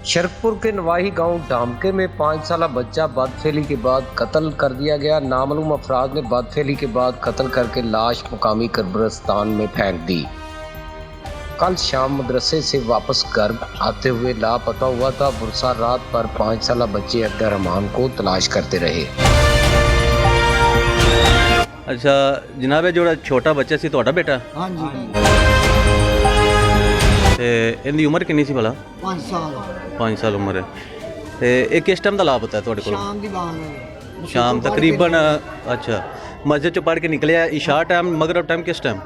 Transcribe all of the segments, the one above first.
शरकपुर के नवाही गांव डामके में 5 साल बच्चा बदफेली के बाद कत्ल कर दिया गया। नामालूम अफराद ने बदफेली के बाद कत्ल करके लाश मुकामी कब्रिस्तान में फेंक दी। कल शाम मदरसे से वापस घर आते हुए लापता हुआ था। बुरसा रात पर 5 साल बच्चे अब्दुर्रहमान को तलाश करते रहे। अच्छा जनाब, जो छोटा बच्चा सी ਤੁਹਾਡਾ बेटा? हाँ जी ਤੇ ਇਹਦੀ ਉਮਰ ਕਿੰਨੀ ਸੀ ਭਲਾ? 5 साल 5 ਸਾਲ ਉਮਰ ਹੈ। ਤੇ ਇਹ ਕਿਸ ਟਾਈਮ ਦਾ ਲਾਪਤਾ ਹੈ ਤੁਹਾਡੇ ਕੋਲ? शाम की बात है। ਸ਼ਾਮ ਤਕਰੀਬਨ। ਅੱਛਾ, ਮਸਜਿਦ ਚੋਂ ਪੜ੍ਹ ਕੇ ਨਿਕਲਿਆ ਇਸ਼ਾ ਟਾਈਮ, ਮਗਰਬ ਟਾਈਮ ਕਿਸ ਟਾਈਮ?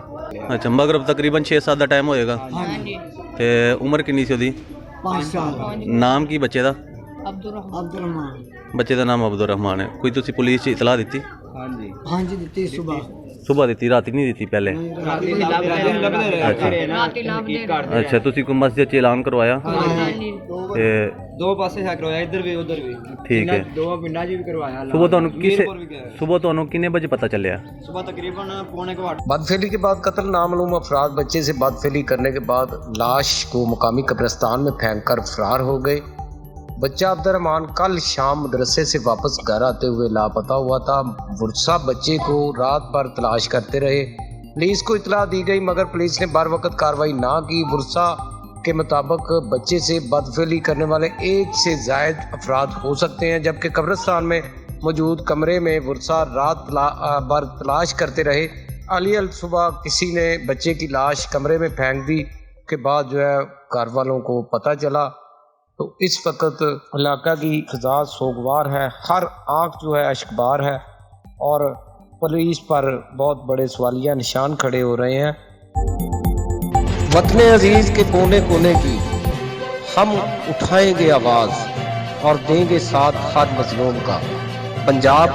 ਅੱਛਾ, ਮਗਰਬ ਤਕਰੀਬਨ 6-7 ਦਾ ਟਾਈਮ ਹੋਏਗਾ। हाँ जी ਤੇ ਉਮਰ ਕਿੰਨੀ ਸੀ ਉਹਦੀ? 5 साल। ਨਾਮ ਕੀ ਬੱਚੇ ਦਾ? अब्दुर्रहमान। ਬੱਚੇ ਦਾ ਨਾਮ ਅਬਦੁਰਰਹਿਮਾਨ ਹੈ। ਕੋਈ ਤੁਸੀਂ ਪੁਲਿਸ 'ਚ ਇਤਲਾਹ ਦਿੱਤੀ? हाँ जी ਦਿੱਤੀ सुबह। ਸੁਬਾਹ ਦਿੱਤੀ, ਰਾਤੀ ਨਹੀਂ ਦਿੱਤੀ ਪਹਿਲੇ? ਅੱਛਾ, ਤੁਸੀਂ ਕੋਈ ਮਸਜਿਦ 'ਚ ਐਲਾਨ ਕਰਵਾਇਆ? ਤੇ ਦੋ ਪਾਸੇ ਹੈ ਕਰਵਾਇਆ, ਇੱਧਰ ਵੀ ਉੱਧਰ ਵੀ। ਠੀਕ ਹੈ। ਦੋ ਪਿੰਡਾਂ 'ਚ ਵੀ ਕਰਵਾਇਆ। ਸੁਬਾਹ ਤੁਹਾਨੂੰ ਕਿੰਨੇ ਵਜੇ ਪਤਾ ਚੱਲਿਆ? सुबह तकरीबन 7:45। बदफेली के बाद कत्ल। नामालूम अफराद बच्चे से बदफेली करने के बाद लाश को मुकामी कब्रिस्तान में फेंक कर फरार हो गए। बच्चा अब्दुर्रहमान कल शाम मदरसे से वापस घर आते हुए लापता हुआ था। बुरसा बच्चे को रात भर तलाश करते रहे। पुलिस को इतला दी गई मगर पुलिस ने बर वक्त कार्रवाई ना की। बुरसा के मुताबिक बच्चे से बदफेली करने वाले 1 से ज़ायद अफराद हो सकते हैं, जबकि कब्रिस्तान में मौजूद कमरे में बुरसा रात भर तलाश करते रहे। अली सुबह किसी ने बच्चे की लाश कमरे में फेंक दी के बाद जो है घर वालों को पता चला। तो इस वक्त इलाका की फिजा सोगवार है, हर आँख जो है अश्कबार है और पुलिस पर बहुत बड़े सवालिया निशान खड़े हो रहे हैं। वतन अजीज़ के कोने कोने की हम उठाएंगे आवाज़ और देंगे साथ हर मजलूम का। पंजाब,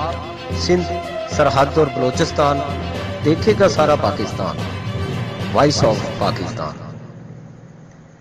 सिंध, सरहद और बलोचिस्तान देखेगा सारा पाकिस्तान। Voice of Pakistan.